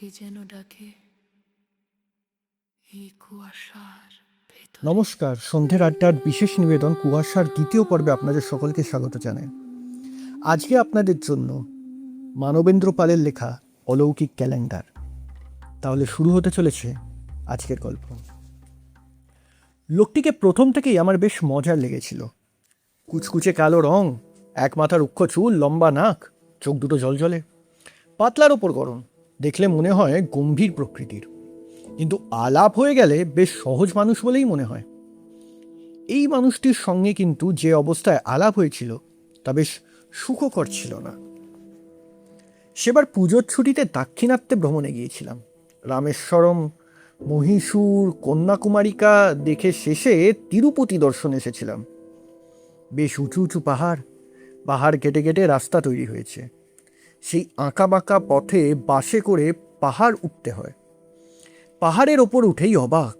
আমাকে যেন ডাকে এই কুয়াশার ভেতর। নমস্কার, সন্ধ্যের আড্ডার বিশেষ নিবেদন কুয়াশার দ্বিতীয় পর্বে আপনাদের সকলকে স্বাগত জানাই। আজকে আপনাদের জন্য মানবেন্দ্র পালের লেখা অলৌকিক ক্যালেন্ডার। তাহলে শুরু হতে চলেছে আজকের গল্প। লোকটিকে প্রথম থেকেই আমার বেশ মজার লেগেছিল। কুচকুচে কালো রং, এক মাথা রুক্ষ চুল, লম্বা নাক, চোখ দুটো জলজলে, পাতলার ওপর গরম, দেখলে মনে হয় গম্ভীর প্রকৃতির, কিন্তু আলাপ হয়ে গেলে বেশ সহজ মানুষ বলেই মনে হয়। এই মানুষটির সঙ্গে কিন্তু যে অবস্থায় আলাপ হয়েছিল তা বেশ সুখকর ছিল না। সেবার পুজোর ছুটিতে দাক্ষিণাত্যে ভ্রমণে গিয়েছিলাম। রামেশ্বরম, মহীশূর, কন্যাকুমারিকা দেখে শেষে তিরুপতি দর্শন এসেছিলাম। বেশ উঁচু উঁচু পাহাড়, পাহাড় কেটে কেটে রাস্তা তৈরি হয়েছে। সেই আঁকা বাঁকা পথে বাসে করে পাহাড় উঠতে হয়। পাহাড়ের ওপর উঠেই অবাক,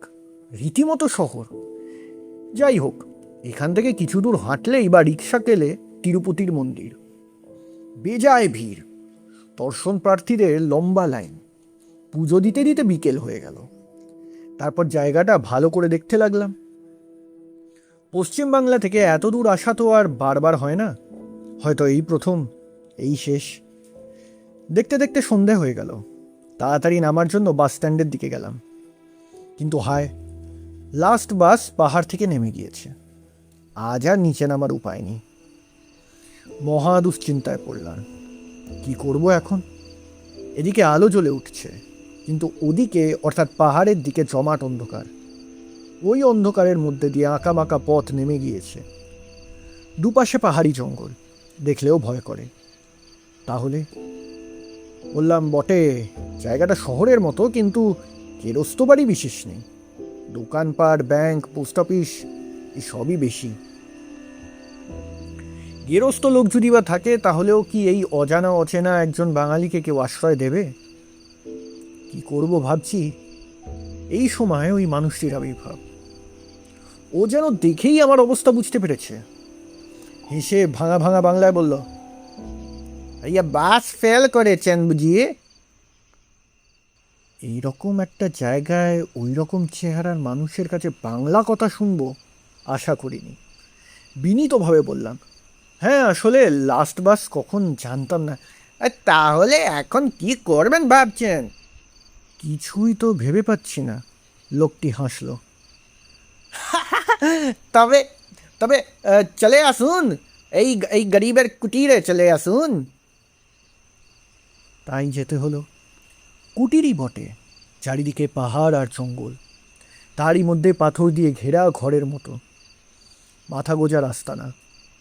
রীতিমতো শহর। যাই হোক, এখান থেকে কিছু দূর হাঁটলেই বা রিক্সা পেলে তিরুপতির মন্দির। বেজায় ভিড়, দর্শন প্রার্থীদের লম্বা লাইন। পুজো দিতে দিতে বিকেল হয়ে গেল। তারপর জায়গাটা ভালো করে দেখতে লাগলাম। পশ্চিমবাংলা থেকে এত দূর আসা তো আর বারবার হয় না, হয়তো এই প্রথম, এই শেষ। দেখতে দেখতে সন্ধে হয়ে গেল। তাড়াতাড়ি নামার জন্য বাস স্ট্যান্ডের দিকে গেলাম, কিন্তু হায়, লাস্ট বাস পাহাড় থেকে নেমে গিয়েছে। আজ আর নিচে নামার উপায় নেই। মহা দুশ্চিন্তায় পড়লাম। কি করব এখন? এদিকে আলো জ্বলে উঠছে, কিন্তু ওদিকে অর্থাৎ পাহাড়ের দিকে জমাট অন্ধকার। ওই অন্ধকারের মধ্যে দিয়ে আঁকা বাঁকা পথ নেমে গিয়েছে। দুপাশে পাহাড়ি জঙ্গল, দেখলেও ভয় করে। তাহলে বললাম বটে, জায়গাটা শহরের মতো, কিন্তু গেরস্ত বাড়ি বিশেষ নেই। দোকানপাট, ব্যাংক, পোস্ট অফিস এসবই বেশি। গেরস্ত লোক যদি বা থাকে, তাহলেও কি এই অজানা অচেনা একজন বাঙালিকে কেউ আশ্রয় দেবে? কি করব ভাবছি, এই সময় ওই মানুষটির আবির্ভাব। ও যেন দেখেই আমার অবস্থা বুঝতে পেরেছে। হেসে ভাঙা ভাঙা বাংলায় বলল, ভাইয়া বাস ফেল করেছেন বুঝিয়ে? এইরকম একটা জায়গায় ওই রকম চেহারার মানুষের কাছে বাংলা কথা শুনবো আশা করিনি। বিনীতভাবে বললাম, হ্যাঁ, আসলে লাস্ট বাস কখন জানতাম না। তাহলে এখন কি করবেন ভাবছেন? কিছুই তো ভেবে পাচ্ছি না। লোকটি হাসল। তবে তবে চলে আসুন, এই এই গরিবের কুটিরে চলে আসুন। তাই যেতে হলো। কুটিরই বটে, চারিদিকে পাহাড় আর জঙ্গল, তারই মধ্যে পাথর দিয়ে ঘেরা ঘরের মতো। মাথা গোজা রাস্তা না,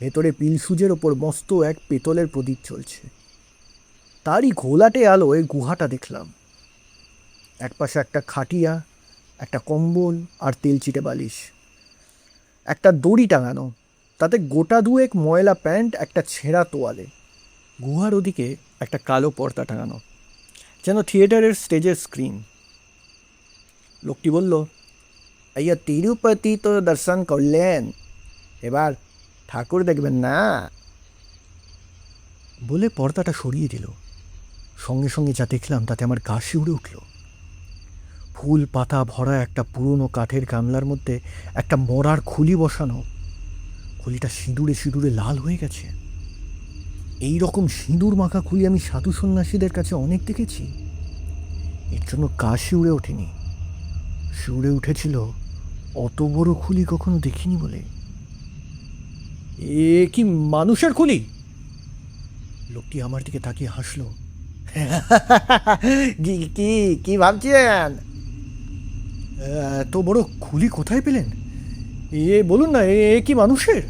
ভেতরে পিলসুজের ওপর মস্ত এক পেতলের প্রদীপ চলছে। তারই ঘোলাটে আলোয় গুহাটা দেখলাম। একপাশে একটা খাটিয়া, একটা কম্বল আর তেলচিটে বালিশ, একটা দড়ি টাঙানো, তাতে গোটা দুয়েক ময়লা প্যান্ট, একটা ছেঁড়া তোয়ালে। গুহার ওদিকে একটা কালো পর্দা টাঙানো, যেন থিয়েটারের স্টেজের স্ক্রিন। লোকটি বলল, আইয়া তিরুপতি তো দর্শন করলেন, এবার ঠাকুর দেখবেন না? বলে পর্দাটা সরিয়ে দিল। সঙ্গে সঙ্গে যা দেখলাম তাতে আমার গা শিউরে উঠল। ফুল পাতা ভরা একটা পুরনো কাঠের গামলার মধ্যে একটা মরার খুলি বসানো। খুলিটা সিঁদুরে সিঁদুরে লাল হয়ে গেছে। এই রকম সিঁদুর মাখা খুলি আমি সাধু সন্ন্যাসীদের কাছে অনেক দেখেছি। এর জন্য গা শিউরে ওঠেনি, শিউরে উঠেছিল অত বড় খুলি কখনো দেখিনি বলে। এ কি মানুষের খুলি? লোকটি আমার দিকে তাকিয়ে হাসলো। কি কি কি ভাবছেন? এত বড় খুলি কোথায় পেলেন? বলুন না, এ কি মানুষের?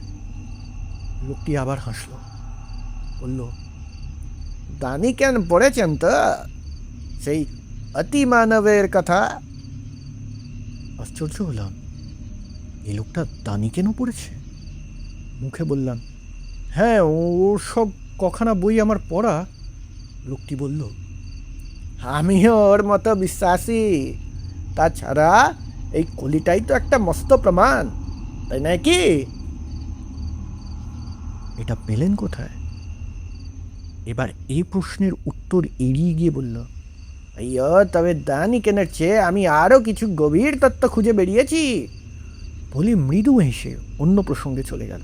লোকটি আবার হাসলো, বলল, দানি কেন পড়েছেন তো সেই অতি মানবের কথা? আশ্চর্য হলাম, এই লোকটা দানি কেন পড়েছে? মুখে বললাম, হ্যাঁ, ওর সব কখানা বই আমার পড়া। লোকটি বলল, আমিও ওর মতো বিশ্বাসী। তাছাড়া এই কলিটাই তো একটা মস্ত প্রমাণ, তাই নয় কি? এটা পেলেন কোথায়? এবার এই প্রশ্নের উত্তর এড়িয়ে গিয়ে বলল, আইয়ো, তবে দানি কেনার চেয়ে আমি আরও কিছু গভীর তত্ত্ব খুঁজে বেরিয়েছি বলে মৃদু হেসে অন্য প্রসঙ্গে চলে গেল।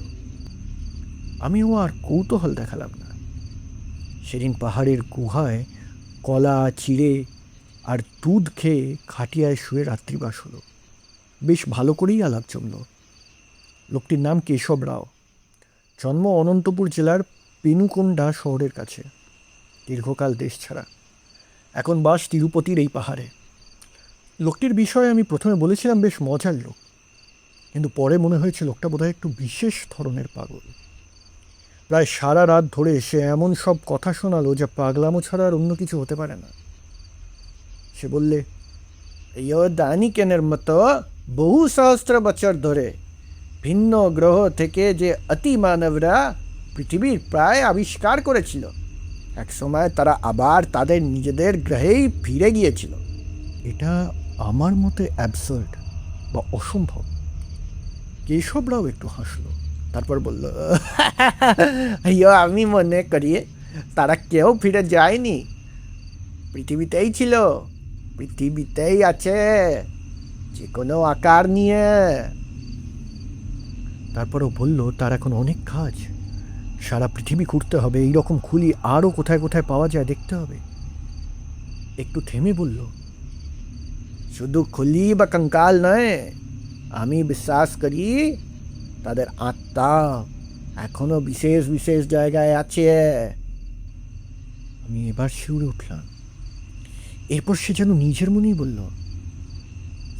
আমিও আর কৌতূহল দেখালাম না। সেদিন পাহাড়ের গুহায় কলা চিড়ে আর দুধ খেয়ে খাটিয়ায় শুয়ে রাত্রিবাস হলো। বেশ ভালো করেই আলাপ জমল। লোকটির নাম কেশব রাও। জন্ম অনন্তপুর জেলার পেনুকোন্ডা শহরের কাছে। দীর্ঘকাল দেশ ছাড়া, এখন বাস তিরুপতির এই পাহাড়ে। লোকটির বিষয়ে আমি প্রথমে বলেছিলাম বেশ মজার লোক, কিন্তু পরে মনে হয়েছে লোকটা বোধহয় একটু বিশেষ ধরনের পাগল। প্রায় সারা রাত ধরে সে এমন সব কথা শোনালো যা পাগলামো ছাড়া আর অন্য কিছু হতে পারে না। সে বললে, ইয়ো দানিকেনের মতো বহু সহস্র বছর ধরে ভিন্ন গ্রহ থেকে যে অতি মানবরা পৃথিবীর প্রায় আবিষ্কার করেছিল, এক সময় তারা আবার তাদের নিজেদের গ্রহেই ফিরে গিয়েছিল। এটা আমার মতে অ্যাবসার্ড বা অসম্ভব। কেশবরাও একটু হাসলো, তারপর বলল, আইয়ো, আমি মনে করি তারা কেউ ফিরে যায়নি, পৃথিবীতেই ছিল, পৃথিবীতেই আছে, যে কোনো আকার নিয়ে। তারপরও বলল, তার এখন অনেক কাজ, সারা পৃথিবী ঘুরতে হবে, এইরকম খুলি আরও কোথায় কোথায় পাওয়া যায় দেখতে হবে। একটু থেমে বলল, শুধু খুলি বা কঙ্কাল নয়, আমি বিশ্বাস করি তাদের আত্মা এখনো বিশেষ বিশেষ জায়গায় আছে। আমি এবার শিউরে উঠলাম। এরপর সে যেন নিজের মনেই বলল,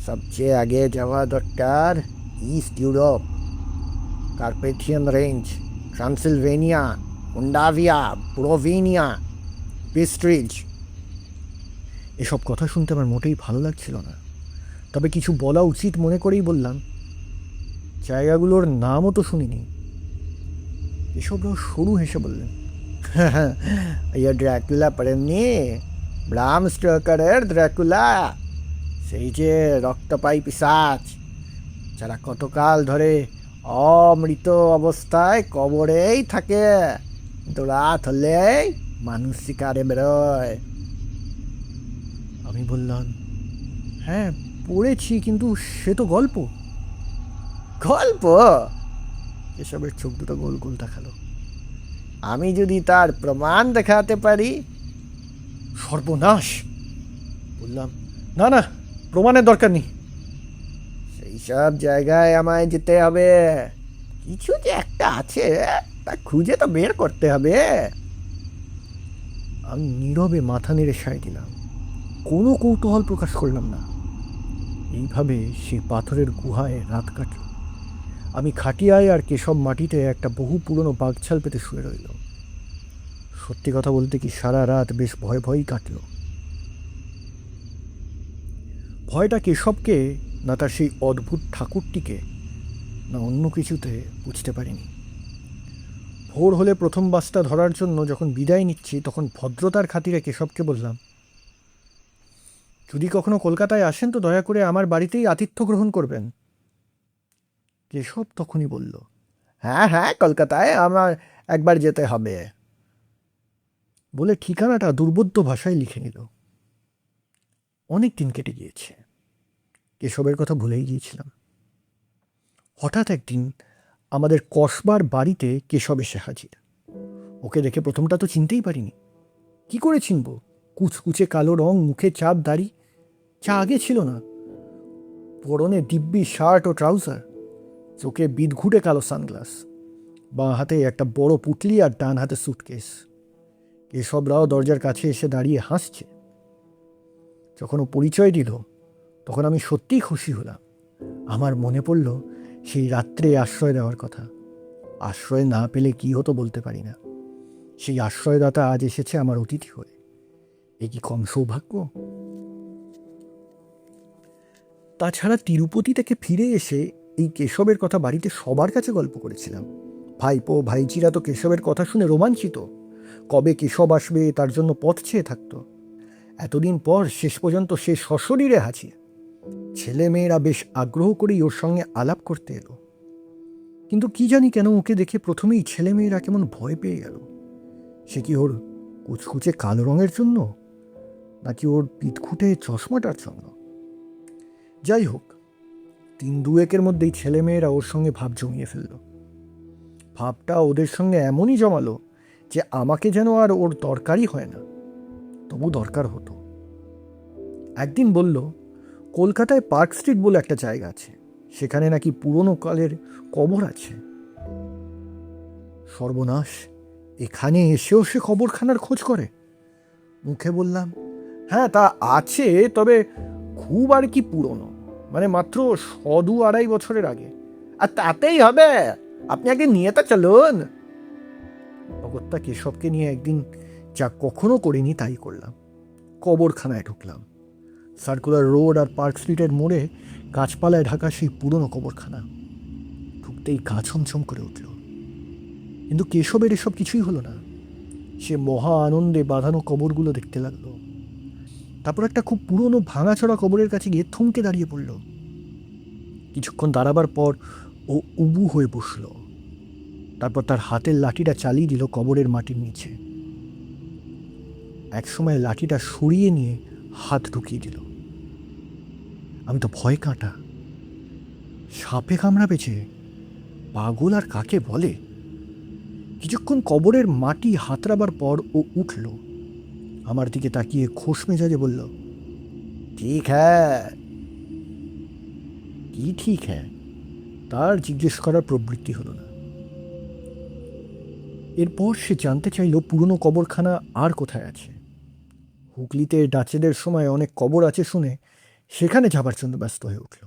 সবচেয়ে আগে যাওয়া দরকার east Europe, Carpathian range, Transylvania, মুন্ডাভিয়া, প্রোভেনিয়া, পিস্ট্রিজ। এসব কথা শুনতে আমার মোটেই ভালো লাগছিল না, তবে কিছু বলা উচিত মনে করেই বললাম, জায়গাগুলোর নামও তো শুনিনি। এসবরাও সরু হেসে বললেন, ইয়ে ড্র্যাকুলা পড়েননি? ব্রাম স্টোকারের ড্র্যাকুলা, সেই যে রক্তপায়ী পিশাচ, যারা কতকাল ধরে অমৃত অবস্থায় কবরেই থাকে, কিন্তু রাত হলেই মানুষ শিকারে বেরোয়। আমি বললাম, হ্যাঁ পড়েছি, কিন্তু সে তো গল্প। গল্প? এসবের চোখ দুটো গোল গোল দেখালো। আমি যদি তার প্রমাণ দেখাতে পারি। সর্বনাশ! বললাম, না না, প্রমাণের দরকার নেই। সেই সব জায়গায় আমায় যেতে হবে, কিছু যে একটা আছে তা খুঁজে তো বের করতে হবে। আমি নীরবে মাথা নেড়ে সায় দিলাম, কোনো কৌতূহল প্রকাশ করলাম না। এইভাবে সেই পাথরের গুহায় রাত কাটল। আমি খাটিয়ায় আর কেশব মাটিতে একটা বহু পুরনো বাঘছাল পেতে শুয়ে রইল। সত্যি কথা বলতে কি, সারা রাত বেশ ভয় ভয়ই কাটল। ভয়টা কেশবকে, না তার সেই অদ্ভুত ঠাকুরটিকে, না অন্য কিছুতে বুঝতে পারিনি। ভোর হলে প্রথম বাসটা ধরার জন্য যখন বিদায় নিচ্ছি, তখন ভদ্রতার খাতিরে কেশবকে বললাম, যদি কখনো কলকাতায় আসেন তো দয়া করে আমার বাড়িতেই আতিথ্য গ্রহণ করবেন। কেশব তখনই বলল, হ্যাঁ হ্যাঁ, কলকাতায় আমার একবার যেতে হবে, বলে ঠিকানাটা দুর্বোধ্য ভাষায় লিখে নিল। অনেক দিন কেটে গিয়েছে, কেশবের কথা ভুলেই গিয়েছিলাম। হঠাৎ একদিন আমাদের কসবার বাড়িতে কেশব এসে হাজির। ওকে দেখে প্রথমটা তো চিনতেই পারিনি। কি করে চিনব? কুচকুচে কালো রং, মুখে চাপ দাড়ি, যা আগে ছিল না। পরনে দিব্যি শার্ট ও ট্রাউজার, চোখে বিদঘুটে কালো সানগ্লাস, বাঁ হাতে একটা বড় পুটলি আর ডান হাতে সুটকেস। কেশবরাও দরজার কাছে এসে দাঁড়িয়ে হাসছে। যখন ও পরিচয় দিল, তখন আমি সত্যিই খুশি হলাম। আমার মনে পড়ল সেই রাত্রে আশ্রয় দেওয়ার কথা। আশ্রয় না পেলে কি হতো বলতে পারি না। সেই আশ্রয়দাতা আজ এসেছে আমার অতিথি হয়ে। এ কি কম সৌভাগ্য? তাছাড়া তিরুপতি থেকে ফিরে এসে এই কেশবের কথা বাড়িতে সবার কাছে গল্প করেছিলাম। ভাইপো ভাইজিরা তো কেশবের কথা শুনে রোমাঞ্চিত। কবে কেশব আসবে তার জন্য পথ চেয়ে থাকতো। এতদিন পর শেষ পর্যন্ত সে সশরীরে হাজির। ছেলে মেয়েরা বেশ আগ্রহ করেই ওর সঙ্গে আলাপ করতে এলো। কিন্তু কি জানি কেন ওকে দেখে প্রথমেই ছেলে মেয়েরা কেমন ভয় পেয়ে গেল। সে কি ওর কুচকুচে কালো রঙের জন্য, নাকি ওর পিঠখুটে চশমাটার জন্য। যাই হোক, 3-2 মধ্যেই ছেলেমেয়েরা ওর সঙ্গে ভাব জমিয়ে ফেলল। ভাবটা ওদের সঙ্গে এমনই জমালো যে আমাকে যেন আর ওর দরকারই হয় না, তবু দরকার হতো। একদিন বলল, কলকাতায় পার্ক স্ট্রিট বলে একটা জায়গা আছে, সেখানে নাকি পুরনো কালের কবর আছে। সর্বনাশ, এখানে এসেও সে কবরখানার খোঁজ করে। মুখে বললাম, হ্যাঁ তা আছে, তবে খুব আর কি পুরনো, মানে মাত্র 100-2-2.5 বছরের আগে। আর তাতেই হবে, আপনি একদিন নিয়ে তা চলুন। অগত্যা কেশবকে নিয়ে একদিন যা কখনো করিনি তাই করলাম। কবরখানায় ঢুকলাম। সার্কুলার রোড আর পার্ক স্ট্রিটের মোড়ে গাছপালায় ঢাকা সেই পুরনো কবরখানা। ঢুকতেই গা ছমছম করে উঠল। কিন্তু কেশবের এসব কিছুই হলো না। সে মহা আনন্দে বাঁধানো কবরগুলো দেখতে লাগলো। তারপর একটা খুব পুরনো ভাঙাচোরা কবরের কাছে গিয়ে থমকে দাঁড়িয়ে পড়ল। কিছুক্ষণ দাঁড়াবার পর ও উবু হয়ে বসল। তারপর তার হাতের লাঠিটা চালিয়ে দিল কবরের মাটির নিচে। একসময় লাঠিটা সরিয়ে নিয়ে হাত ঢুকিয়ে দিল। আমি তো ভয় কাঁটা। সাপে কামড়াবে যে, পাগল আর কাকে বলে। কিছুক্ষণ কবরের মাটি হাতড়াবার পর ও উঠল, আমার দিকে তাকিয়ে খোশ মেজাজে বলল, ঠিক হ্যাঁ। কি ঠিক হ্যাঁ? তার জিজ্ঞেস করার প্রবৃত্তি হলো না। এরপর সে জানতে চাইল পুরনো কবরখানা আর কোথায় আছে। হুগলিতে ডাচেদের সময় অনেক কবর আছে শুনে সেখানে যাবার জন্য ব্যস্ত হয়ে উঠল।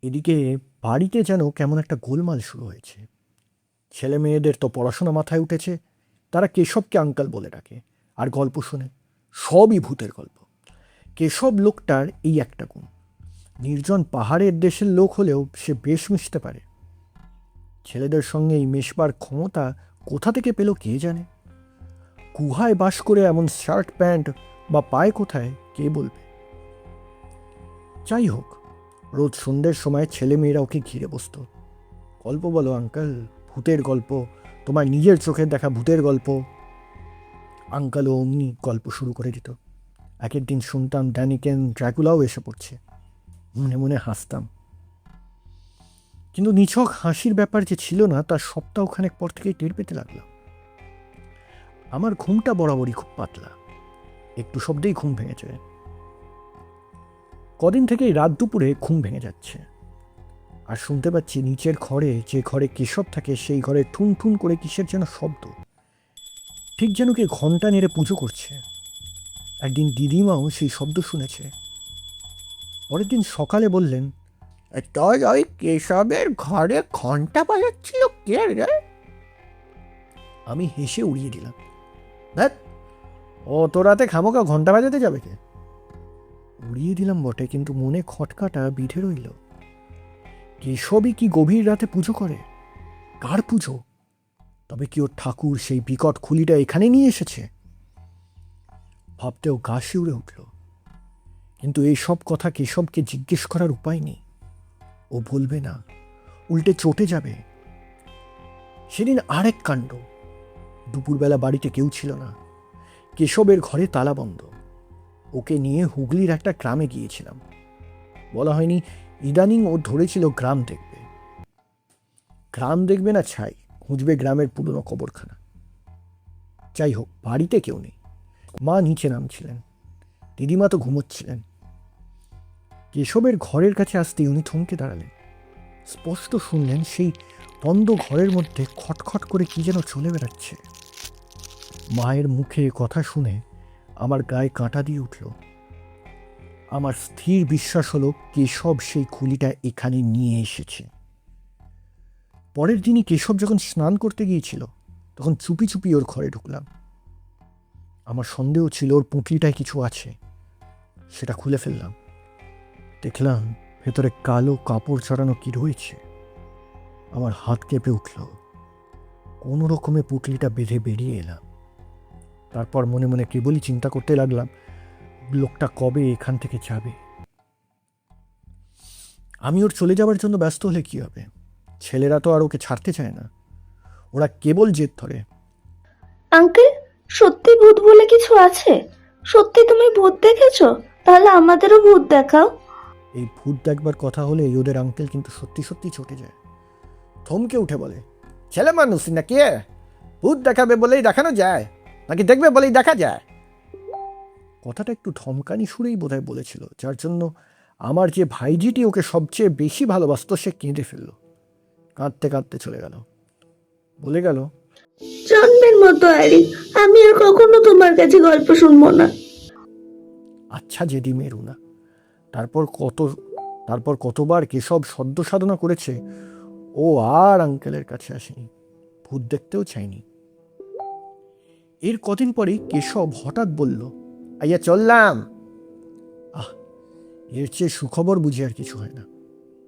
এদিকে বাড়িতে যেন কেমন একটা গোলমাল শুরু হয়েছে। ছেলে মেয়েদের তো পড়াশোনা মাথায় উঠেছে, তারা কেশবকে আঙ্কাল বলে ডাকে আর গল্প শোনে, সবই ভূতের গল্প। কেশব লোকটার এই একটা গুণ, নির্জন পাহাড়ের দেশের লোক হলেও সে বেশ মিশতে পারে। ছেলেদের সঙ্গে এই মেশবার ক্ষমতা কোথা থেকে পেল কে জানে। গুহায় বাস করে এমন শার্ট প্যান্ট বা পায় কোথায় কে বলবে। যাই হোক, রোজ সন্ধ্যের সময় ছেলে মেয়েরা ওকে ঘিরে বসত। গল্প বলো আঙ্কাল, ভূতের গল্প, তোমার নিজের চোখের দেখা ভূতের গল্প। আঙ্কালও অমনি গল্প শুরু করে দিত। এক একদিন শুনতাম ড্যানিকেন ড্র্যাকুলাও এসে পড়ছে। মনে মনে হাসতাম, কিন্তু নিছক হাসির ব্যাপার যে ছিল না তা সপ্তাহখানেক পর থেকেই টের পেতে লাগলাম। আমার ঘুমটা বরাবরই খুব পাতলা, একটু শব্দেই ঘুম ভেঙে যায়। কদিন থেকেই রাত দুপুরে ঘুম ভেঙে যাচ্ছে, আর শুনতে পাচ্ছি নিচের ঘরে, যে ঘরে কেশব থাকে সেই ঘরে ঠুন ঠুন করে কিসের যেন শব্দ, ঠিক যেন কে ঘন্টা নেড়ে পুজো করছে। একদিন দিদিমাও সেই শব্দ শুনেছে। পরের দিন সকালে বললেন, তোর ওই কেশবের ঘরে ঘন্টা বাজাচ্ছিল কে রে? আমি হেসে উড়িয়ে দিলাম, দেখ ও তো রাতে খামোকা ঘন্টা বাজাতে যাবে কে? উড়িয়ে দিলাম বটে, কিন্তু মনে খটকাটা বিঁধে রইল। কেশবই কি গভীর রাতে পুজো করে? কার পুজো? তবে কি ওর ঠাকুর সেই বিকট খুলিটা এখানে নিয়ে এসেছে? ভাবতেও গা শিউরে উঠল। কিন্তু এই সব কথা কেশবকে জিজ্ঞেস করার উপায় নেই। ও বলবে না, উল্টে চটে যাবে। সেদিন আরেক কাণ্ড। দুপুরবেলা বাড়িতে কেউ ছিল না, কেশবের ঘরে তালা বন্ধ। ওকে নিয়ে হুগলির একটা গ্রামে গিয়েছিলাম। বলা হয়নি, ইদানিং ও ধরেছিল গ্রাম দেখবে। গ্রাম দেখবে না ছাই, খুঁজবে গ্রামের পুরনো কবরখানা। যাই হোক, বাড়িতে কেউ নেই। মা নিচে নামছিলেন, দিদিমা তো ঘুমোচ্ছিলেন। কেশবের ঘরের কাছে আসতেই উনি থমকে দাঁড়ালেন। স্পষ্ট শুনলেন সেই বন্ধ ঘরের মধ্যে খটখট করে কি যেন চলে বেড়াচ্ছে। মায়ের মুখে কথা শুনে আমার গায়ে কাঁটা দিয়ে উঠল। আমার স্থির বিশ্বাস হলো কেশব সেই খুলিটা এখানে নিয়ে এসেছে। পরের দিনই কেশব যখন স্নান করতে গিয়েছিল তখন চুপি চুপি ওর ঘরে ঢুকলাম। আমার সন্দেহ ছিল ওর পুঁটলিটায় কিছু আছে। সেটা খুলে ফেললাম। দেখলাম ভেতরে কালো কাপড় চড়ানো কি রয়েছে। আমার হাত কেঁপে উঠল। কোনো রকমে পুঁটলিটা বেঁধে বেরিয়ে এলাম। তারপর মনে মনে কেবলই চিন্তা করতে লাগলাম, লোকটা কবে এখান থেকে যাবে। আমি ওর চলে যাবার জন্য ব্যস্ত হলে কি হবে? ছেলেরা তো আর ওকে ছাড়তে চায় না, ওরা কেবল জেদ ধরে। আঙ্কেল, সত্যি ভূত বলে কিছু আছে? সত্যি তুমি ভূত দেখেছো? তাহলে আমাদেরও ভূত দেখাও। এই ভূত দেখবার কথা হলে ওদের আঙ্কেল কিন্তু সত্যি সত্যি চটে যায়। থমকে উঠে বলে, ছেলে মানুষ নাকি ভূত দেখাবে বলেই দেখানো যায়, নাকি দেখবে বলেই দেখা যায়? কথাটা একটু ধমকানি সুরেই বোধহয় বলেছিল, যার জন্য আমার যে ভাইজিটি ওকে সবচেয়ে বেশি ভালোবাসত সে কেঁদে ফেলল। কাঁদতে কাঁদতে চলে গেল। বলে গেল, জন্মের মতো আরি, আমি আর কখনো তোমার কাছে গল্প শুনবো না। আচ্ছা জেদি মেরু না। তারপর কতবার কেশব সদ্য সাধনা করেছে, ও আর আঙ্কেলের কাছে আসেনি, ভূত দেখতেও চায়নি। এর কদিন পরেই কেশব হঠাৎ বলল, আইয়া চললাম। আহ, এর চেয়ে সুখবর বুঝি আর কিছু হয় না।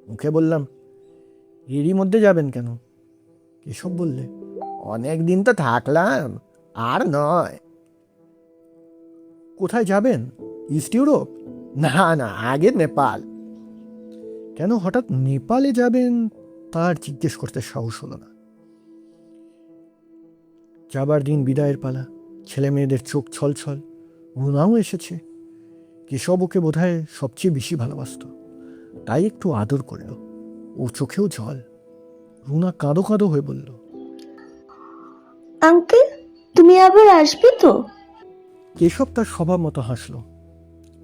মুখে বললাম, এরই মধ্যে যাবেন কেন? কেশব বললে, অনেক দিন তো থাকলাম, আর নয়। কোথায় যাবেন? East Europe? না না, আগে নেপাল। কেন হঠাৎ নেপালে যাবেন তার জিজ্ঞেস করতে সাহস হলো না। যাবার দিন বিদায়ের পালা, ছেলে মেয়েদের চোখ ছলছল। রুনাও এসেছে। কেশব ওকে বোধহয় সবচেয়ে বেশি ভালোবাসত, তাই একটু আদর করল। ওর চোখেও জল। রুনা কাঁদো কাঁদো হয়ে বলল, আঙ্কেল, তুমি আবার আসবে তো? কেশব তার স্বভাব মতো হাসল।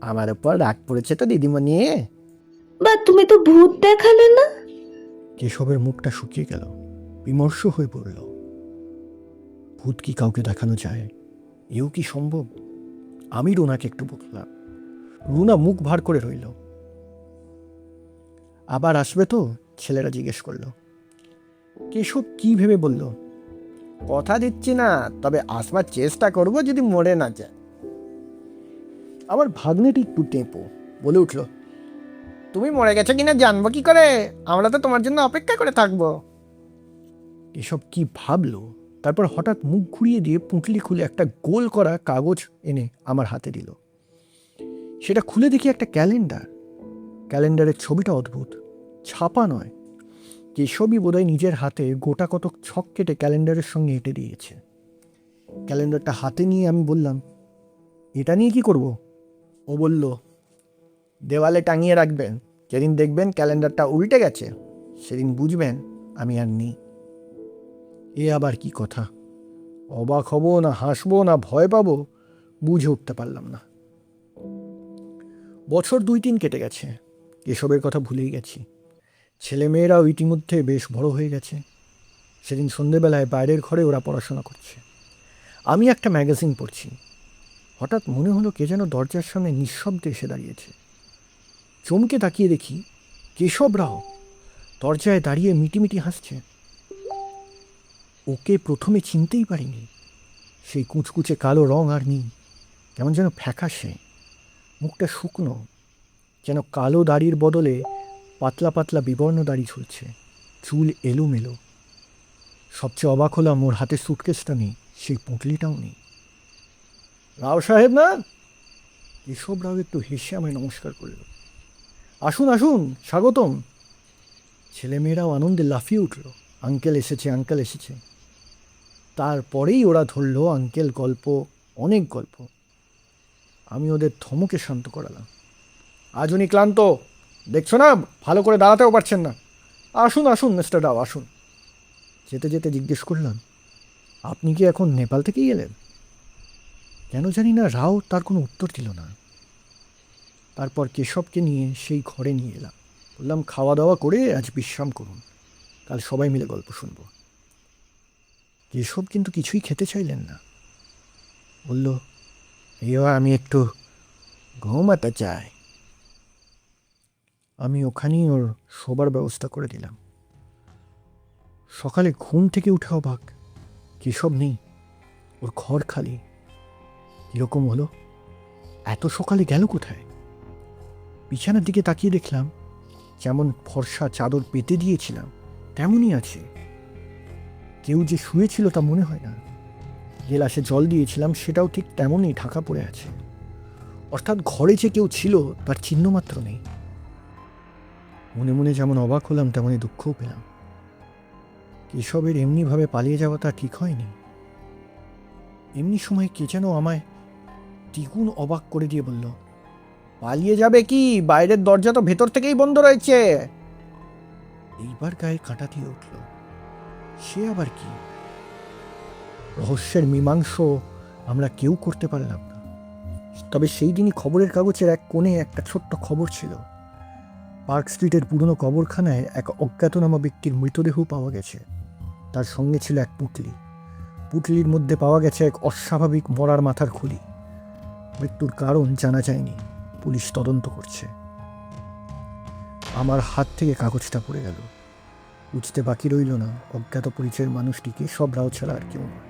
আমার উপর রাগ পড়েছে তো দিদিমণি? বা তুমি তো ভূত দেখালে না। কেশবের মুখটা শুকিয়ে গেল, বিমর্ষ হয়ে পড়ল। ভূত কি কাউকে দেখানো যায়? এও কি সম্ভব? আমি রুনাকে একটু বললাম। রুনা মুখ ভার করে রইল। আবার আসবে তো? ছেলেরা জিজ্ঞেস করলো। কেশব কি ভেবে বলল, কথা দিচ্ছি না, তবে আসবার চেষ্টা করব যদি মরে না যায়। আমার ভাগ্নেটি একটু টেপো, বলে উঠল, তুমি মরে গেছো কিনা জানবো কি করে? আমরা তো তোমার জন্য অপেক্ষা করে থাকবো। এসব কি ভাবলো? তারপর হঠাৎ মুখ ঘুরিয়ে দিয়ে পুঁটলি খুলে একটা গোল করা কাগজ এনে আমার হাতে দিল। সেটা খুলে দেখি একটা ক্যালেন্ডার। ক্যালেন্ডারের ছবিটা অদ্ভুত, ছাপা নয়। কেশবই বোধহয় নিজের হাতে গোটা কতক ছক কেটে ক্যালেন্ডারের সঙ্গে এঁটে দিয়েছে। ক্যালেন্ডারটা হাতে নিয়ে আমি বললাম, এটা নিয়ে কি করব? ও বলল, দেওয়ালে টাঙিয়ে রাখবেন। যেদিন দেখবেন ক্যালেন্ডারটা উল্টে গেছে, সেদিন বুঝবেন আমি আর নেই। এ আবার কি কথা? অবাক হব না হাসবো না ভয় পাবো বুঝে উঠতে পারলাম না। বছর 2-3 কেটে গেছে। এসবের কথা ভুলেই গেছি। ছেলেমেয়েরাও ইতিমধ্যে বেশ বড় হয়ে গেছে। সেদিন সন্ধেবেলায় বাইরের ঘরে ওরা পড়াশোনা করছে, আমি একটা ম্যাগাজিন পড়ছি। হঠাৎ মনে হলো কে যেন দরজার সামনে নিঃশব্দে এসে দাঁড়িয়েছে। চমকে তাকিয়ে দেখি কেশব রাও দরজায় দাঁড়িয়ে মিটিমিটি হাসছে। ওকে প্রথমে চিনতেই পারিনি। সেই কুচকুচে কালো রং আর নেই, কেমন যেন ফ্যাকাশে। মুখটা শুকনো, যেন কালো দাড়ির বদলে পাতলা পাতলা বিবর্ণ দাড়ি ঝুলছে, চুল এলোমেলো। সবচেয়ে অবাক হলাম ওর হাতে সুটকেসটা নেই, সেই পুঁটলিটাও নেই। রাও সাহেব না? কেশব রাও একটু হেসে আমায় নমস্কার করল। আসুন আসুন, স্বাগতম। ছেলেমেয়েরাও আনন্দে লাফিয়ে উঠল, আঙ্কেল এসেছে আঙ্কেল এসেছে। তারপরেই ওরা ধরল আঙ্কেল গল্প, অনেক গল্প। আমি ওদের ধমকে শান্ত করালাম। আজ উনি ক্লান্ত, দেখছো না ভালো করে দাঁড়াতেও পারছেন না। আসুন আসুন মিস্টার রাও আসুন। যেতে যেতে জিজ্ঞেস করলাম, আপনি কি এখন নেপাল থেকেই এলেন? কেন জানি না রাও তার কোনো উত্তর দিল না। তারপর কেশবকে নিয়ে সেই ঘরে নিয়ে এলাম। বললাম, খাওয়া দাওয়া করে আজ বিশ্রাম করুন, কাল সবাই মিলে গল্প শুনব। কেশব কিন্তু কিছুই খেতে চাইলেন না। বলল, আমি একটু ঘুমাতে চাই। আমি ওখানেই ওর শোবার ব্যবস্থা করে দিলাম। সকালে ঘুম থেকে উঠে অবাক, কেশব নেই, ওর ঘর খালি। কীরকম হলো? এত সকালে গেল কোথায়? বিছানার দিকে তাকিয়ে দেখলাম যেমন ফর্সা চাদর পেতে দিয়েছিলাম তেমনই আছে। কেউ যে শুয়েছিল তা মনে হয় না। গেলাসে জল দিয়েছিলাম সেটাও ঠিক তেমনই ঢাকা পড়ে আছে। অর্থাৎ ঘরে যে কেউ ছিল তার চিহ্নমাত্র নেই। মনে মনে যেমন অবাক হলাম তেমনই দুঃখও পেলাম। কেশবের এমনিভাবে পালিয়ে যাওয়া তা ঠিক হয়নি। এমনি সময় কে যেন আমায় দ্বিগুণ অবাক করে দিয়ে বলল, পালিয়ে যাবে কি, বাইরের দরজা তো ভেতর থেকেই বন্ধ রয়েছে। এইবার গায়ে কাঁটা দিয়ে উঠল, সে আবার কি? রহস্যের মীমাংস আমরা কেউ করতে পারলাম না। তবে সেই দিনই খবরের কাগজের এক কোণে একটা ছোট্ট খবর ছিল, পার্ক স্ট্রিটের পুরনো কবরখানায় এক অজ্ঞাতনামা ব্যক্তির মৃতদেহ পাওয়া গেছে। তার সঙ্গে ছিল এক পুঁটলি। পুঁটলির মধ্যে পাওয়া গেছে এক অস্বাভাবিক মরার মাথার খুলি। মৃত্যুর কারণ জানা যায়নি, পুলিশ তদন্ত করছে। আমার হাত থেকে কাগজটা পড়ে গেল। বুঝতে বাকি রইল না অজ্ঞাত পরিচয়ের মানুষটিকে সব রাও ছাড়া আর কেউ নয়।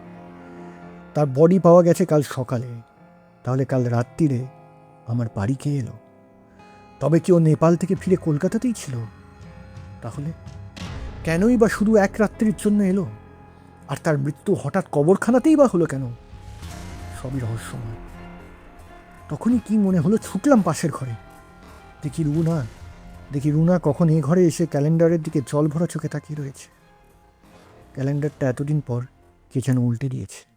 তার বডি পাওয়া গেছে কাল সকালে। তাহলে কাল রাত্রিরে আমার বাড়ি কে এলো? তবে কি ও নেপাল থেকে ফিরে কলকাতাতেই ছিল? তাহলে কেনই বা শুধু এক রাত্রির জন্য এলো? আর তার মৃত্যু হঠাৎ কবরখানাতেই বা হলো কেন? সবই রহস্যময়। তখনই কি মনে হলো, ছুটলাম পাশের ঘরে। দেখি রুনা কখন এ ঘরে এসে ক্যালেন্ডারের দিকে জল ভরা চোখে তাকিয়ে রয়েছে। ক্যালেন্ডারটা এতদিন পর কে যেন উল্টে দিয়েছে।